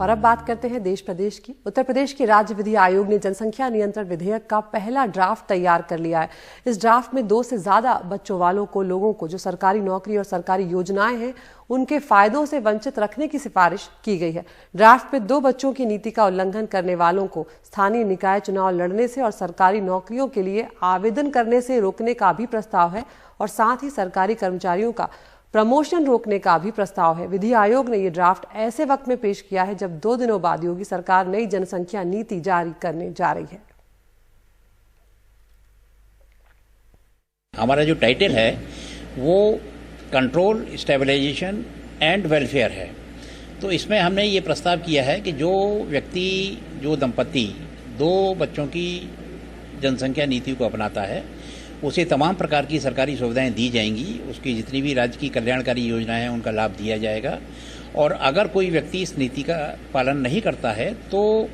और अब बात करते हैं देश प्रदेश की। उत्तर प्रदेश के राज्य विधि आयोग ने जनसंख्या नियंत्रण विधेयक का पहला ड्राफ्ट तैयार कर लिया है। इस ड्राफ्ट में 2 से ज्यादा बच्चों वालों को लोगों को जो सरकारी नौकरी और सरकारी योजनाएं हैं उनके फायदों से वंचित रखने की सिफारिश की गई है। ड्राफ्ट में 2 बच्चों की नीति का उल्लंघन करने वालों को स्थानीय निकाय चुनाव लड़ने से और सरकारी नौकरियों के लिए आवेदन करने से रोकने का भी प्रस्ताव है और साथ ही सरकारी कर्मचारियों का प्रमोशन रोकने का भी प्रस्ताव है। विधि आयोग ने यह ड्राफ्ट ऐसे वक्त में पेश किया है जब 2 दिनों बाद योगी सरकार नई जनसंख्या नीति जारी करने जा रही है। हमारा जो टाइटल है वो कंट्रोल, स्टेबलाइजेशन एंड वेलफेयर है। तो इसमें हमने ये प्रस्ताव किया है कि जो व्यक्ति, जो दंपति 2 बच्चों की जनसंख्या नीति को अपनाता है उसे तमाम प्रकार की सरकारी सुविधाएं दी जाएंगी। उसकी जितनी भी राज्य की कल्याणकारी योजनाएं हैं उनका लाभ दिया जाएगा। और अगर कोई व्यक्ति इस नीति का पालन नहीं करता है तो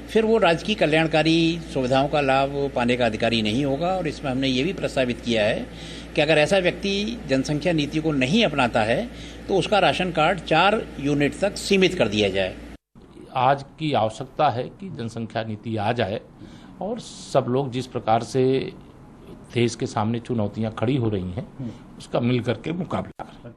फिर वो राज्य की कल्याणकारी सुविधाओं का लाभ पाने का अधिकारी नहीं होगा। और इसमें हमने ये भी प्रस्तावित किया है कि अगर ऐसा व्यक्ति जनसंख्या नीति को नहीं अपनाता है तो उसका राशन कार्ड 4 यूनिट तक सीमित कर दिया जाए। आज की आवश्यकता है कि जनसंख्या नीति आ जाए और सब लोग जिस प्रकार से देश के सामने चुनौतियां खड़ी हो रही हैं उसका मिलकर के मुकाबला करें।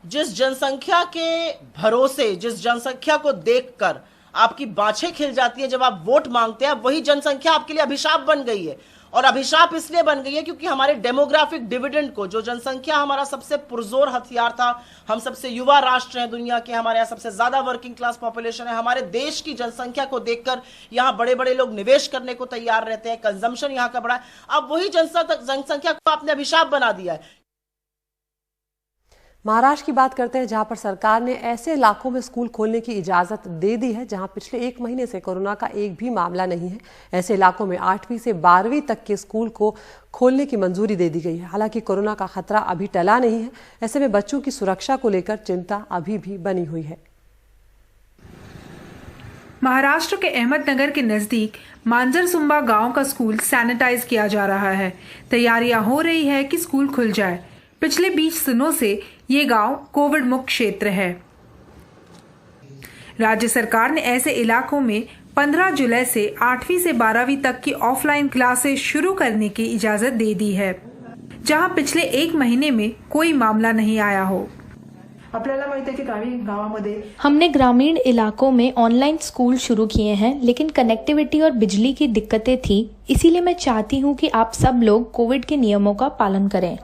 जिस जनसंख्या के भरोसे, जिस जनसंख्या को देखकर आपकी बाँछें खिल जाती है जब आप वोट मांगते हैं, वही जनसंख्या आपके लिए अभिशाप बन गई है। और अभिशाप इसलिए बन गई है क्योंकि हमारे डेमोग्राफिक डिविडेंड को, जो जनसंख्या हमारा सबसे पुरजोर हथियार था, हम सबसे युवा राष्ट्र हैं दुनिया के, हमारे यहाँ सबसे ज्यादा वर्किंग क्लास पॉपुलेशन है, हमारे देश की जनसंख्या को देखकर यहाँ बड़े बड़े लोग निवेश करने को तैयार रहते हैं, कंजम्पशन यहाँ का बड़ा है। अब वही जनसंख्या को आपने अभिशाप बना दिया है। महाराष्ट्र की बात करते हैं जहां पर सरकार ने ऐसे इलाकों में स्कूल खोलने की इजाजत दे दी है जहां पिछले 1 महीने से कोरोना का एक भी मामला नहीं है। ऐसे इलाकों में 8वीं से 12वीं तक के स्कूल को खोलने की मंजूरी दे दी गई है। हालांकि कोरोना का खतरा अभी टला नहीं है। ऐसे में बच्चों की सुरक्षा को लेकर चिंता अभी भी बनी हुई है। महाराष्ट्र के अहमदनगर के नजदीक मांजरसुंबा गांव का स्कूल सैनिटाइज किया जा रहा है। तैयारियां हो रही है कि स्कूल खुल जाए। पिछले 20 दिनों से ये गांव कोविड मुक्त क्षेत्र है। राज्य सरकार ने ऐसे इलाकों में 15 जुलाई से 8वीं से 12वीं तक की ऑफलाइन क्लासेस शुरू करने की इजाजत दे दी है, जहां पिछले 1 महीने में कोई मामला नहीं आया हो। हमने ग्रामीण इलाकों में ऑनलाइन स्कूल शुरू किए हैं, लेकिन कनेक्टिविटी और बिजली की दिक्कतें थी। इसीलिए मैं चाहती हूं कि आप सब लोग कोविड के नियमों का पालन करें।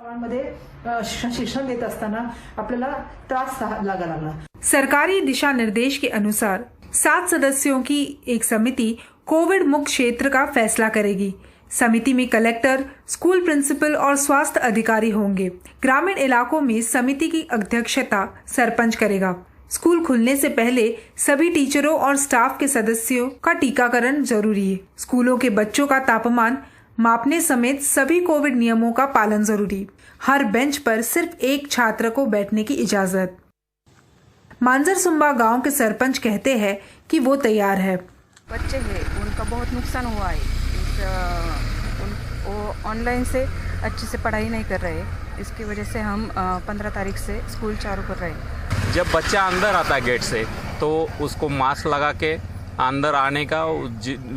शिक्षण देत असताना आपल्याला त्रास लागा लागला। सरकारी दिशा निर्देश के अनुसार 7 सदस्यों की एक समिति कोविड मुक्त क्षेत्र का फैसला करेगी। समिति में कलेक्टर, स्कूल प्रिंसिपल और स्वास्थ्य अधिकारी होंगे। ग्रामीण इलाकों में समिति की अध्यक्षता सरपंच करेगा। स्कूल खुलने से पहले सभी टीचरों और स्टाफ के सदस्यों का टीकाकरण जरूरी है। स्कूलों के बच्चों का तापमान मापने समेत सभी कोविड नियमों का पालन जरूरी। हर बेंच पर सिर्फ 1 छात्र को बैठने की इजाजत। मांजरसुंबा गांव के सरपंच कहते हैं कि वो तैयार है। बच्चे हैं उनका बहुत नुकसान हुआ है। वो ऑनलाइन से अच्छे से पढ़ाई नहीं कर रहे, इसकी वजह से हम 15 तारीख से स्कूल चालू कर रहे हैं। जब बच्चा अंदर आता है गेट से तो उसको मास्क लगा के अंदर आने का,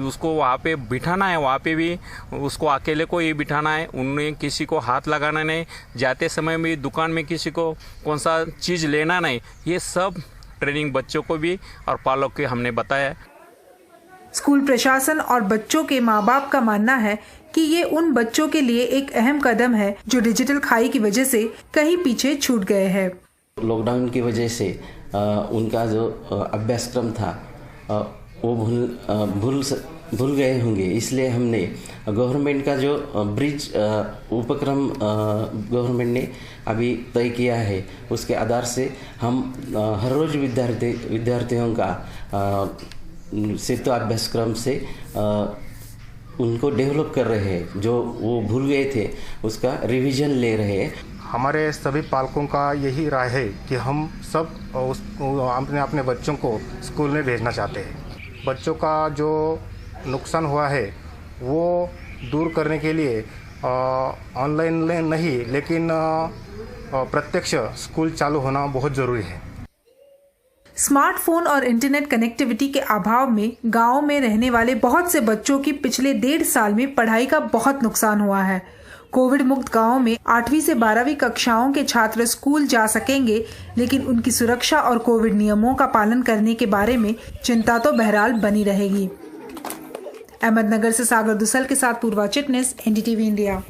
उसको वहाँ पे बिठाना है। वहाँ पे भी उसको अकेले को ही बिठाना है। उन्हें किसी को हाथ लगाना नहीं। जाते समय भी दुकान में किसी को कौन सा चीज़ लेना नहीं। ये सब ट्रेनिंग बच्चों को भी और पालक को हमने बताया। स्कूल प्रशासन और बच्चों के माँ बाप का मानना है कि ये उन बच्चों के लिए एक अहम कदम है जो डिजिटल खाई की वजह से कहीं पीछे छूट गए हैं। लॉकडाउन की वजह से उनका जो अभ्यासक्रम था वो भूल गए होंगे। इसलिए हमने गवर्नमेंट का जो ब्रिज उपक्रम गवर्नमेंट ने अभी तय किया है, उसके आधार से हम हर रोज विद्यार्थियों का सेतु अभ्यासक्रम से उनको डेवलप कर रहे हैं। जो वो भूल गए थे उसका रिवीजन ले रहे हैं। हमारे सभी पालकों का यही राय है कि हम सब अपने बच्चों को स्कूल में भेजना चाहते हैं। बच्चों का जो नुकसान हुआ है वो दूर करने के लिए ऑनलाइन नहीं, लेकिन प्रत्यक्ष स्कूल चालू होना बहुत ज़रूरी है। स्मार्टफोन और इंटरनेट कनेक्टिविटी के अभाव में गांव में रहने वाले बहुत से बच्चों की पिछले 1.5 साल में पढ़ाई का बहुत नुकसान हुआ है। कोविड मुक्त गांव में 8वीं से 12वीं कक्षाओं के छात्र स्कूल जा सकेंगे, लेकिन उनकी सुरक्षा और कोविड नियमों का पालन करने के बारे में चिंता तो बहरहाल बनी रहेगी। अहमदनगर से सागर दुसल के साथ पूर्वा चिटनिस, एनडीटीवी इंडिया।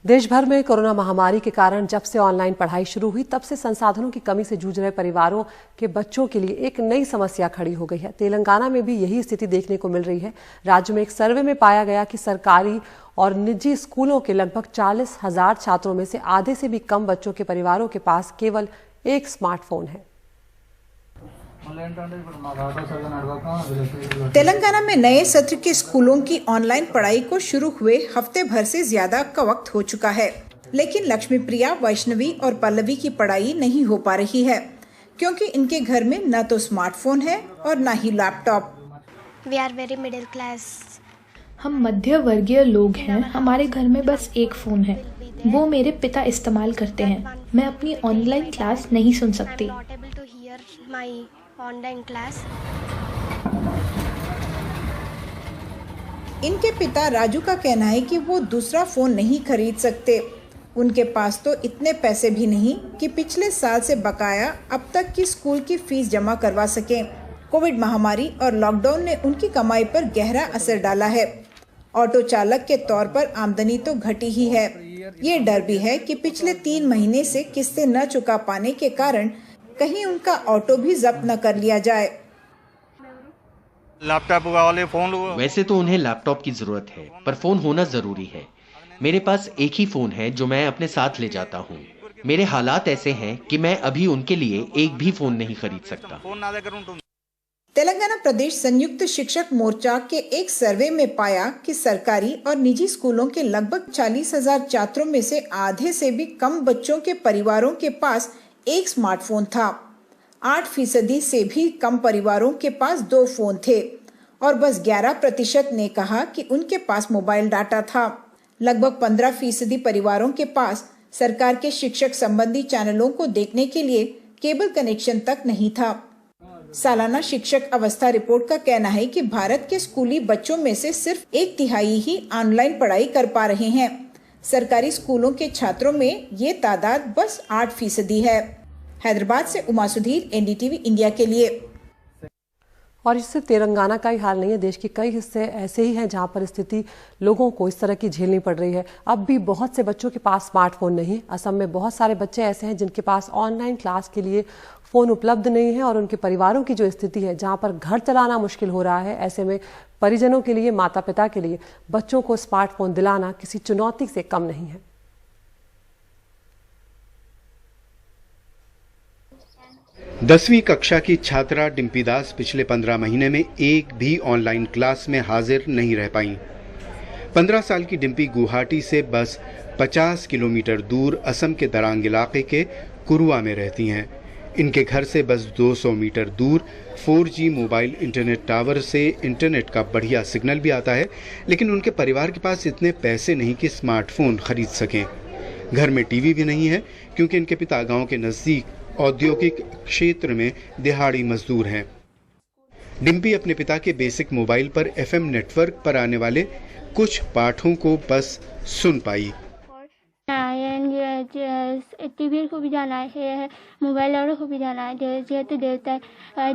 देश भर में कोरोना महामारी के कारण जब से ऑनलाइन पढ़ाई शुरू हुई तब से संसाधनों की कमी से जूझ रहे परिवारों के बच्चों के लिए एक नई समस्या खड़ी हो गई है। तेलंगाना में भी यही स्थिति देखने को मिल रही है। राज्य में एक सर्वे में पाया गया कि सरकारी और निजी स्कूलों के लगभग 40,000 छात्रों में से आधे से भी कम बच्चों के परिवारों के पास केवल एक स्मार्टफोन है। तेलंगाना में नए सत्र के स्कूलों की ऑनलाइन पढ़ाई को शुरू हुए हफ्ते भर से ज्यादा का वक्त हो चुका है, लेकिन लक्ष्मी प्रिया, वैष्णवी और पल्लवी की पढ़ाई नहीं हो पा रही है क्योंकि इनके घर में न तो स्मार्टफोन है और न ही laptop. We are very middle class. हम मध्य वर्गीय लोग हैं। हमारे घर में बस एक फ़ोन है, वो मेरे पिता इस्तेमाल करते हैं। मैं अपनी ऑनलाइन क्लास नहीं सुन सकती। इनके पिता राजू का कहना है कि वो दूसरा फ़ोन नहीं खरीद सकते। उनके पास तो इतने पैसे भी नहीं कि पिछले साल से बकाया अब तक की स्कूल की फीस जमा करवा सकें। कोविड महामारी और लॉकडाउन ने उनकी कमाई पर गहरा असर डाला है। ऑटो चालक के तौर पर आमदनी तो घटी ही है। ये डर भी है कि पिछले 3 महीने से किस्तें न चुका पाने के कारण कहीं उनका ऑटो भी जब्त न कर लिया जाए। लैपटॉप वाले फोन, वैसे तो उन्हें लैपटॉप की जरूरत है, पर फोन होना जरूरी है। मेरे पास एक ही फोन है जो मैं अपने साथ ले जाता हूँ। मेरे हालात ऐसे हैं कि मैं अभी उनके लिए एक भी फोन नहीं खरीद सकता। तेलंगाना प्रदेश संयुक्त शिक्षक मोर्चा के एक सर्वे में पाया कि सरकारी और निजी स्कूलों के लगभग 40,000 छात्रों में से आधे से भी कम बच्चों के परिवारों के पास एक स्मार्टफोन था। 8% से भी कम परिवारों के पास 2 फोन थे और बस 11% ने कहा कि उनके पास मोबाइल डाटा था। लगभग 15% परिवारों के पास सरकार के शिक्षक संबंधी चैनलों को देखने के लिए केबल कनेक्शन तक नहीं था। सालाना शिक्षक अवस्था रिपोर्ट का कहना है कि भारत के स्कूली बच्चों में से सिर्फ 1/3 ही ऑनलाइन पढ़ाई कर पा रहे हैं। सरकारी स्कूलों के छात्रों में ये तादाद बस 8% है। हैदराबाद से उमा सुधीर, एनडीटीवी इंडिया के लिए। और इससे तेलंगाना का ही हाल नहीं है, देश के कई हिस्से ऐसे ही हैं जहां पर स्थिति लोगों को इस तरह की झेलनी पड़ रही है। अब भी बहुत से बच्चों के पास स्मार्टफोन नहीं। असम में बहुत सारे बच्चे ऐसे हैं जिनके पास ऑनलाइन क्लास के लिए फ़ोन उपलब्ध नहीं है और उनके परिवारों की जो स्थिति है, जहां पर घर चलाना मुश्किल हो रहा है, ऐसे में परिजनों के लिए, माता पिता के लिए बच्चों को स्मार्टफोन दिलाना किसी चुनौती से कम नहीं है। 10वीं कक्षा की छात्रा डिम्पी दास पिछले 15 महीने में एक भी ऑनलाइन क्लास में हाजिर नहीं रह पाई। 15 साल की डिम्पी गुवाहाटी से बस 50 किलोमीटर दूर असम के दरांग इलाके के कुरुआ में रहती हैं। इनके घर से बस 200 मीटर दूर 4G मोबाइल इंटरनेट टावर से इंटरनेट का बढ़िया सिग्नल भी आता है, लेकिन उनके परिवार के पास इतने पैसे नहीं कि स्मार्टफोन खरीद सकें। घर में टीवी भी नहीं है क्योंकि इनके पिता गांव के नज़दीक औद्योगिक क्षेत्र में दिहाड़ी मजदूर हैं। डिम्पी अपने पिता के बेसिक मोबाइल पर FM नेटवर्क पर आने वाले कुछ पाठों को बस सुन पाई। টিভিৰ সুবিধা নাই, সেয়েহে মোবাইলৰো সুবিধা নাই। যিহেতু দেউতাই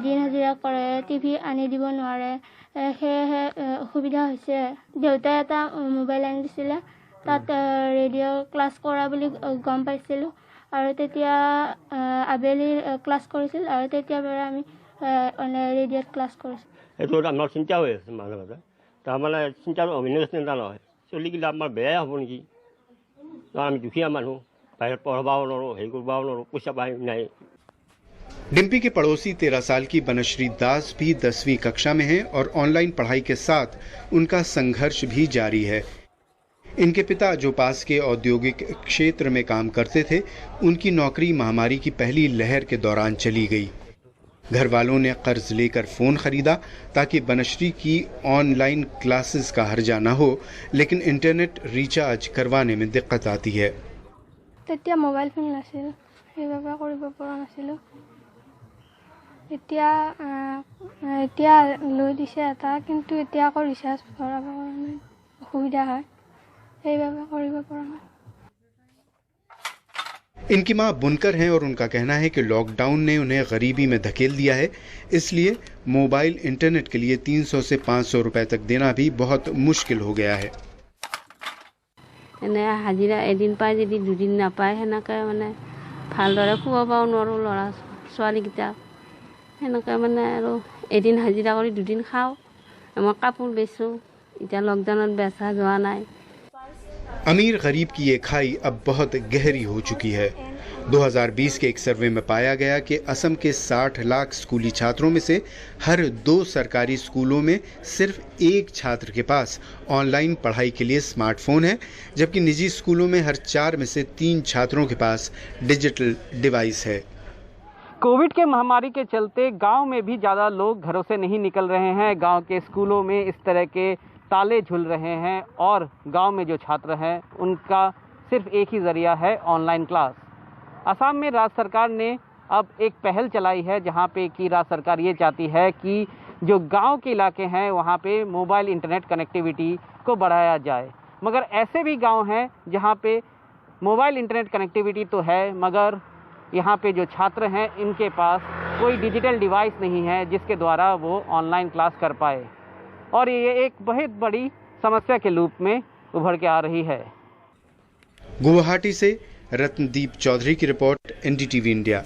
দিন হাজিৰা কৰে, টিভি আনি দিব নোৱাৰে, সেয়েহে অসুবিধা হৈছে। দেউতাই এটা মোবাইল আনি দিছিলে, তাত ৰেডিঅ' ক্লাছ কৰা বুলি গম পাইছিলোঁ আৰু তেতিয়া আবেলি ক্লাছ কৰিছিল আৰু তেতিয়াৰ পৰা আমি ৰেডিঅ'ত ক্লাছ কৰিছোঁ। এইটো আমাৰ চিন্তা হৈ আছে মাজে মাজে, তাৰমানে চিন্তাৰ অভিনয় চিন্তা নহয়, চলিগিলা আমাৰ বেয়াই হ'ব নেকি। আমি দুখীয়া মানুহ, বাহিৰত পঢ়াবও নোৱাৰোঁ, হেৰি কৰিবও নোৱাৰোঁ, পইচা পাই নাই। डिम्पी के पड़ोसी 13 साल की बनश्री दास भी 10वीं कक्षा में हैं और ऑनलाइन पढ़ाई के साथ उनका संघर्ष भी जारी है। इनके पिता जो पास के औद्योगिक क्षेत्र में काम करते थे, उनकी नौकरी महामारी की पहली लहर के दौरान चली गई। घर वालों ने कर्ज लेकर फ़ोन खरीदा ताकि बनश्री की ऑनलाइन क्लासेस का हर्जा न हो, लेकिन इंटरनेट रिचार्ज करवाने में दिक्कत आती है। তেতিয়া মোবাইল ফোন নাছিল, সেইবাবে কৰিব পৰা নাছিলোঁ। এতিয়া লৈ দিছে এটা, কিন্তু এতিয়া আকৌ ৰিচাৰ্জ ভৰাব কাৰণে অসুবিধা হয়, সেইবাবে কৰিব পৰা নাই। इनकी मां बुनकर हैं और उनका कहना है कि लॉकडाउन ने उन्हें गरीबी में धकेल दिया है, इसलिए मोबाइल इंटरनेट के लिए 300 से 500 रुपए तक देना भी बहुत मुश्किल हो गया है। এনে হাজিৰা এদিন পাই যদি দুদিন নাপায় সেনেকৈ মানে ভালদৰে খুৱাব নোৱাৰোঁ ল'ৰা ছোৱালীকেইটাক, সেনেকৈ মানে আৰু এদিন হাজিৰা কৰি দুদিন খাওঁ। মই কাপোৰ বেচোঁ, এতিয়া লকডাউনত বেচা যোৱা নাই। अमीर गरीब की ये खाई अब बहुत गहरी हो चुकी है। 2020 के एक सर्वे में पाया गया कि असम के 60 लाख स्कूली छात्रों में से हर 2 सरकारी स्कूलों में सिर्फ एक छात्र के पास ऑनलाइन पढ़ाई के लिए स्मार्टफोन है, जबकि निजी स्कूलों में हर 4 में से 3 छात्रों के पास डिजिटल डिवाइस है। कोविड के महामारी के चलते गांव में भी ज़्यादा लोग घरों से नहीं निकल रहे हैं। गांव के स्कूलों में इस तरह के ताले झूल रहे हैं और गांव में जो छात्र हैं उनका सिर्फ एक ही ज़रिया है ऑनलाइन क्लास। असम में राज्य सरकार ने अब एक पहल चलाई है, जहां पे कि राज्य सरकार ये चाहती है कि जो गांव के इलाके हैं वहां पे मोबाइल इंटरनेट कनेक्टिविटी को बढ़ाया जाए। मगर ऐसे भी गांव हैं जहां पे मोबाइल इंटरनेट कनेक्टिविटी तो है, मगर यहाँ पे जो छात्र हैं इनके पास कोई डिजिटल डिवाइस नहीं है जिसके द्वारा वो ऑनलाइन क्लास कर पाए, और ये एक बहुत बड़ी समस्या के रूप में उभर के आ रही है। गुवाहाटी से रत्नदीप चौधरी की रिपोर्ट, NDTV इंडिया।